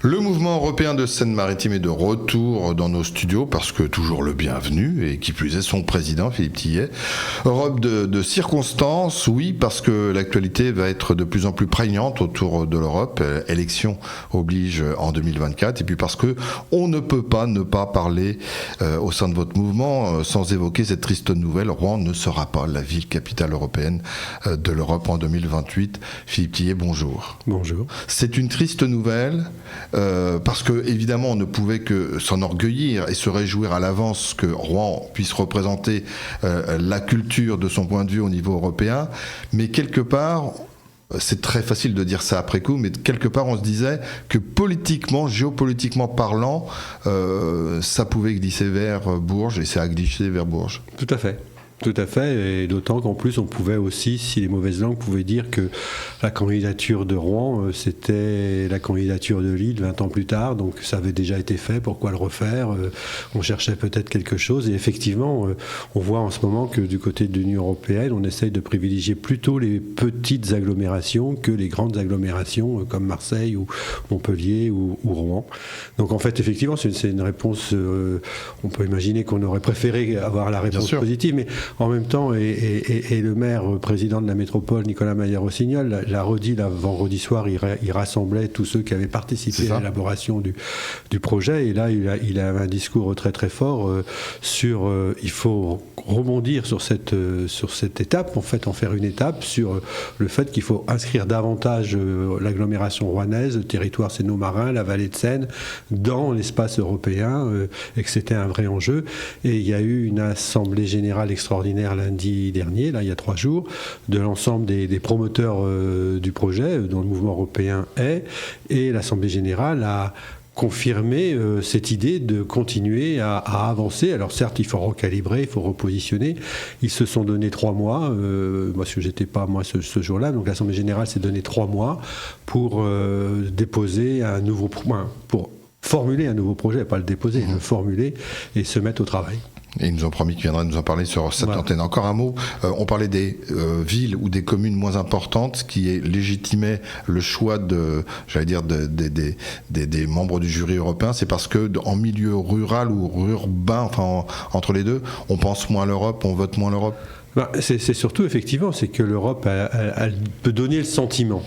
Le mouvement européen de Seine-Maritime est de retour dans nos studios parce que toujours le bienvenu et qui plus est son président Philippe Tillet. Europe de circonstances, oui, parce que l'actualité va être de plus en plus prégnante autour de l'Europe. Élection oblige en 2024 et puis parce que on ne peut pas ne pas parler au sein de votre mouvement sans évoquer cette triste nouvelle. Rouen ne sera pas la ville capitale européenne de l'Europe en 2028. Philippe Tillet, bonjour. Bonjour. C'est une triste nouvelle. Parce que évidemment on ne pouvait que s'enorgueillir et se réjouir à l'avance que Rouen puisse représenter la culture de son point de vue au niveau européen, mais quelque part, c'est très facile de dire ça après coup, mais quelque part on se disait que politiquement, géopolitiquement parlant, ça pouvait glisser vers Bourges, et ça a glissé vers Bourges. Tout à fait. Tout à fait, et d'autant qu'en plus on pouvait aussi, si les mauvaises langues pouvaient dire que la candidature de Rouen c'était la candidature de Lille 20 ans plus tard, donc ça avait déjà été fait, pourquoi le refaire? On cherchait peut-être quelque chose, et effectivement on voit en ce moment que du côté de l'Union européenne on essaye de privilégier plutôt les petites agglomérations que les grandes agglomérations comme Marseille ou Montpellier ou Rouen. Donc en fait effectivement c'est une réponse, on peut imaginer qu'on aurait préféré avoir la réponse positive, mais en même temps, et le maire président de la métropole, Nicolas Maillard-Rossignol, l'a redit vendredi soir, il rassemblait tous ceux qui avaient participé à l'élaboration du projet, et là il a un discours très très fort sur il faut rebondir sur cette étape, en fait en faire une étape sur le fait qu'il faut inscrire davantage l'agglomération rouennaise, le territoire séno-marin, la vallée de Seine, dans l'espace européen, et que c'était un vrai enjeu. Et il y a eu une assemblée générale extraordinaire lundi dernier, là il y a 3 jours, de l'ensemble des promoteurs du projet dont le mouvement européen est, et l'Assemblée générale a confirmé cette idée de continuer à avancer. Alors certes, il faut recalibrer, il faut repositionner. Ils se sont donné 3 mois. Moi, parce que j'étais pas ce jour-là, donc l'Assemblée générale s'est donné 3 mois pour déposer un nouveau pour formuler un nouveau projet, pas le déposer, le formuler et se mettre au travail. Et ils nous ont promis qu'ils viendraient nous en parler sur cette antenne. Encore un mot, on parlait des villes ou des communes moins importantes qui légitimaient le choix des membres du jury européen. C'est parce que en milieu rural ou urbain, enfin entre les deux, on pense moins à l'Europe, on vote moins à l'Europe. C'est surtout effectivement, c'est que l'Europe elle peut donner le sentiment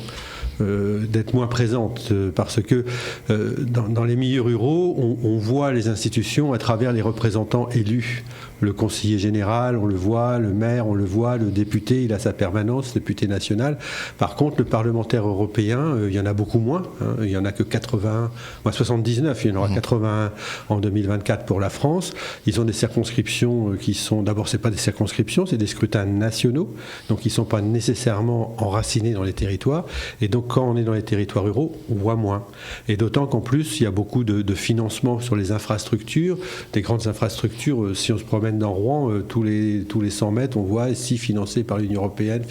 d'être moins présente, parce que dans les milieux ruraux, on voit les institutions à travers les représentants élus. Le conseiller général, on le voit, le maire, on le voit, le député, il a sa permanence, député national. Par contre, le parlementaire européen, il y en a beaucoup moins. Il n'y en a que 79, il y en aura 81 en 2024 pour la France. Ils ont des circonscriptions qui sont, d'abord, c'est pas des circonscriptions, c'est des scrutins nationaux, donc ils ne sont pas nécessairement enracinés dans les territoires. Et donc, quand on est dans les territoires ruraux, on voit moins. Et d'autant qu'en plus, il y a beaucoup de financement sur les infrastructures, des grandes infrastructures. Si on se promène dans Rouen, tous les 100 mètres, on voit si financé par l'Union européenne,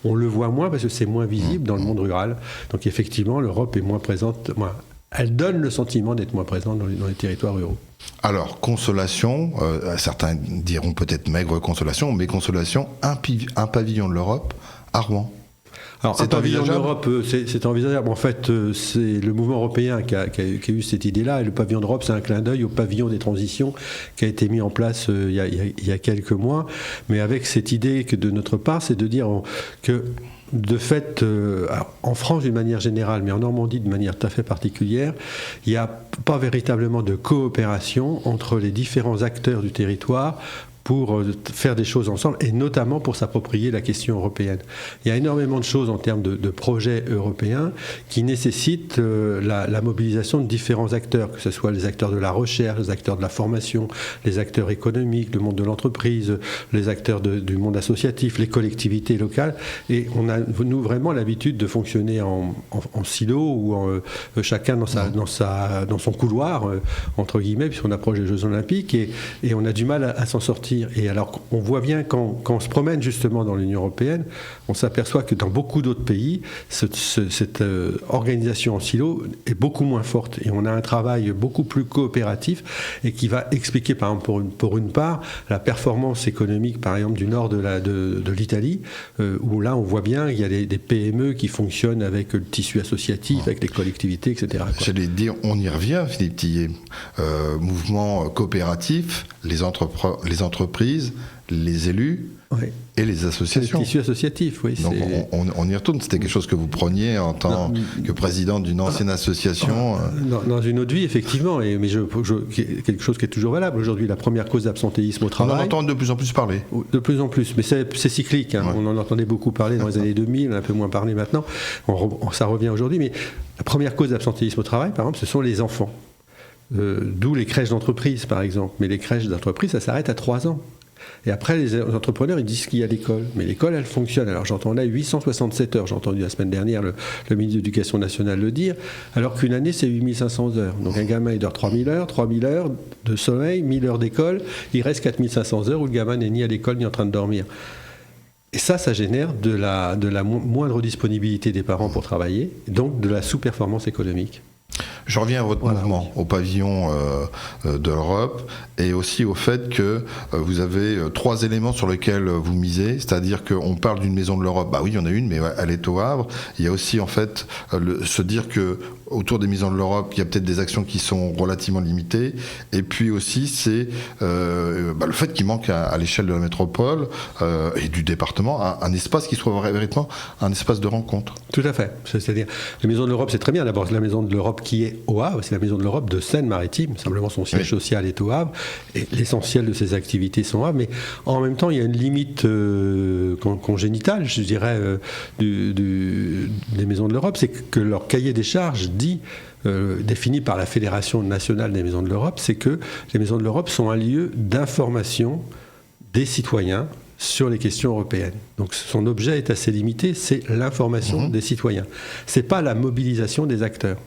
on le voit moins parce que c'est moins visible dans le monde rural. Donc effectivement, l'Europe est moins présente, elle donne le sentiment d'être moins présente dans les territoires ruraux. Alors, consolation, certains diront peut-être maigre consolation, mais consolation, un pavillon de l'Europe à Rouen. Alors, un pavillon d'Europe, c'est envisageable. En fait, c'est le mouvement européen qui a eu cette idée-là. Et le pavillon d'Europe, c'est un clin d'œil au pavillon des transitions qui a été mis en place il y a quelques mois. Mais avec cette idée que de notre part, c'est de dire que de fait, en France d'une manière générale, mais en Normandie d'une manière tout à fait particulière, il n'y a pas véritablement de coopération entre les différents acteurs du territoire pour faire des choses ensemble, et notamment pour s'approprier la question européenne. Il y a énormément de choses en termes de projets européens qui nécessitent la mobilisation de différents acteurs, que ce soit les acteurs de la recherche, les acteurs de la formation, les acteurs économiques, le monde de l'entreprise, les acteurs du monde associatif, les collectivités locales. Et on a, nous, vraiment l'habitude de fonctionner en silo, ou chacun dans son couloir, entre guillemets, puisqu'on approche des Jeux Olympiques, et on a du mal à s'en sortir. ressentir. Et alors, on voit bien quand on se promène justement dans l'Union européenne, on s'aperçoit que dans beaucoup d'autres pays, cette organisation en silo est beaucoup moins forte. Et on a un travail beaucoup plus coopératif et qui va expliquer, par exemple, pour une part, la performance économique, par exemple, du nord de l'Italie, où là, on voit bien qu'il y a des PME qui fonctionnent avec le tissu associatif, avec les collectivités, etc. J'allais dire, on y revient, Philippe Tillet. Mouvement coopératif, les entreprises, les élus et les associations. Le tissu associatif, oui. Donc on y retourne. C'était quelque chose que vous preniez en tant que président d'une ancienne association. Dans une autre vie, effectivement, mais quelque chose qui est toujours valable. Aujourd'hui, la première cause d'absentéisme au travail. On en entend de plus en plus parler. De plus en plus, mais c'est cyclique. Hein. Ouais. On en entendait beaucoup parler dans les années 2000, on a un peu moins parlé maintenant. Ça revient aujourd'hui, mais la première cause d'absentéisme au travail, par exemple, ce sont les enfants. D'où les crèches d'entreprise, par exemple. Mais les crèches d'entreprise, ça s'arrête à 3 ans. Et après, les entrepreneurs, ils disent qu'il y a l'école. Mais l'école, elle fonctionne. Alors, j'entendais 867 heures. J'ai entendu la semaine dernière le ministre de l'Éducation nationale le dire, alors qu'une année, c'est 8500 heures. Donc, un gamin, il dort 3000 heures de sommeil, 1000 heures d'école. Il reste 4500 heures où le gamin n'est ni à l'école, ni en train de dormir. Et ça génère de la moindre disponibilité des parents pour travailler, donc de la sous-performance économique. Je reviens à votre mouvement, au pavillon de l'Europe, et aussi au fait que vous avez 3 éléments sur lesquels vous misez, c'est-à-dire qu'on parle d'une maison de l'Europe, bah oui, il y en a une, mais elle est au Havre. Il y a aussi en fait se dire que autour des maisons de l'Europe, il y a peut-être des actions qui sont relativement limitées, et puis aussi c'est le fait qu'il manque à l'échelle de la métropole et du département un espace qui soit véritablement un espace de rencontre. Tout à fait, c'est-à-dire les maisons de l'Europe, c'est très bien. D'abord, la maison de l'Europe qui est au Havre, c'est la maison de l'Europe de Seine-Maritime, simplement son siège social est au Havre, et l'essentiel de ses activités sont au Havre, mais en même temps, il y a une limite congénitale, je dirais, des maisons de l'Europe, c'est que leur cahier des charges défini par la Fédération nationale des maisons de l'Europe, c'est que les maisons de l'Europe sont un lieu d'information des citoyens sur les questions européennes. Donc son objet est assez limité, c'est l'information des citoyens. C'est pas la mobilisation des acteurs.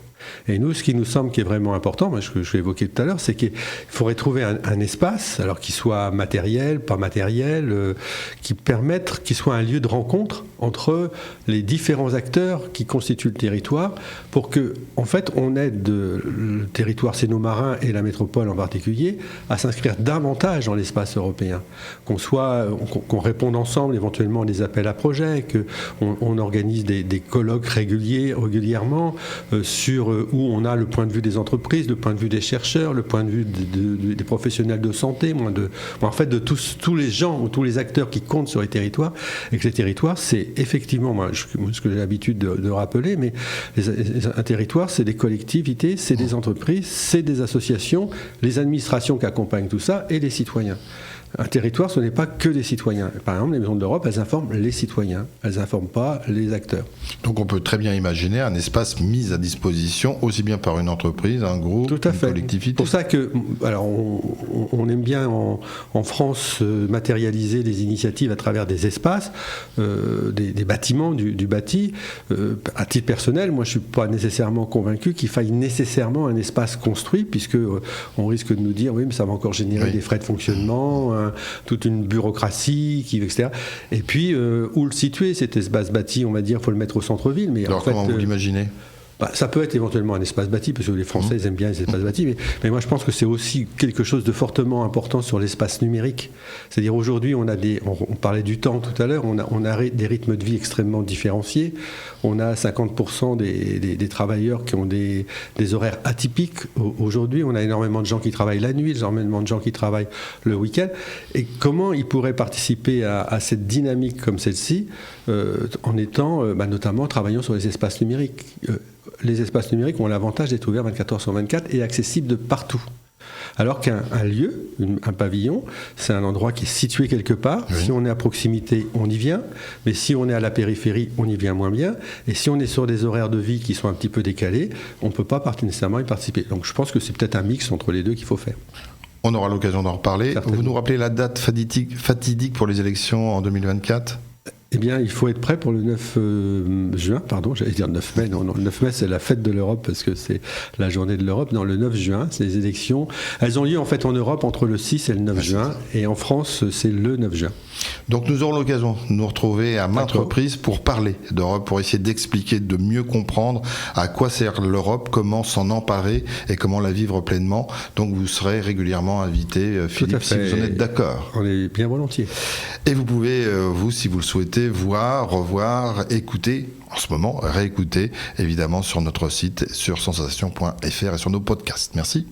Et nous, ce qui nous semble qui est vraiment important, ce que je l'ai évoqué tout à l'heure, c'est qu'il faudrait trouver un espace, alors qu'il soit matériel, pas matériel, qui permette, qu'il soit un lieu de rencontre entre les différents acteurs qui constituent le territoire, pour que, en fait, on aide le territoire séno-marin et la métropole en particulier à s'inscrire davantage dans l'espace européen, qu'on réponde ensemble éventuellement à des appels à projets, qu'on organise des colloques régulièrement sur où on a le point de vue des entreprises, le point de vue des chercheurs, le point de vue des professionnels de santé, en fait de tous les gens ou tous les acteurs qui comptent sur les territoires, et que les territoires, c'est effectivement, ce que j'ai l'habitude de rappeler, mais un territoire, c'est des collectivités, c'est des entreprises, c'est des associations, les administrations qui accompagnent tout ça, et les citoyens. Un territoire, ce n'est pas que des citoyens. Par exemple, les maisons de l'Europe, elles informent les citoyens, elles n'informent pas les acteurs. Donc on peut très bien imaginer un espace mis à disposition, aussi bien par une entreprise, un groupe, une collectivité. C'est pour ça que, alors, on aime bien en France matérialiser les initiatives à travers des espaces, des bâtiments, du bâti. À titre personnel, moi je ne suis pas nécessairement convaincu qu'il faille nécessairement un espace construit, puisque on risque de nous dire, oui, mais ça va encore générer des frais de fonctionnement, toute une bureaucratie, etc. Et puis, où le situer, cet espace bâti, on va dire, il faut le mettre au centre-ville. Mais alors, comment vous l'imaginez ? Ça peut être éventuellement un espace bâti, parce que les Français aiment bien les espaces bâtis, mais moi je pense que c'est aussi quelque chose de fortement important sur l'espace numérique. C'est-à-dire aujourd'hui, on parlait du temps tout à l'heure, on a des rythmes de vie extrêmement différenciés. On a 50% des travailleurs qui ont des horaires atypiques. Aujourd'hui, on a énormément de gens qui travaillent la nuit, énormément de gens qui travaillent le week-end. Et comment ils pourraient participer à cette dynamique comme celle-ci en étant, notamment, travaillant sur les espaces numériques. Les espaces numériques ont l'avantage d'être ouverts 24h/24 et accessibles de partout. Alors qu'un lieu, un pavillon, c'est un endroit qui est situé quelque part. Oui. Si on est à proximité, on y vient. Mais si on est à la périphérie, on y vient moins bien. Et si on est sur des horaires de vie qui sont un petit peu décalés, on ne peut pas nécessairement y participer. Donc je pense que c'est peut-être un mix entre les deux qu'il faut faire. On aura l'occasion d'en reparler. Vous nous rappelez la date fatidique pour les élections en 2024 ? Eh bien, il faut être prêt pour le 9 juin, pardon, j'allais dire 9 mai, non, le 9 mai c'est la fête de l'Europe parce que c'est la journée de l'Europe. Non, le 9 juin, c'est les élections. Elles ont lieu en fait en Europe entre le 6 et le 9 juin, et en France, c'est le 9 juin. Donc nous aurons l'occasion de nous retrouver à maintes reprises pour parler d'Europe, pour essayer d'expliquer, de mieux comprendre à quoi sert l'Europe, comment s'en emparer et comment la vivre pleinement. Donc vous serez régulièrement invité, Philippe, si vous en êtes d'accord. On est bien volontiers. Et vous pouvez, vous, si vous le souhaitez, voir, revoir, écouter, en ce moment, réécouter, évidemment, sur notre site, sur sensation.fr et sur nos podcasts. Merci.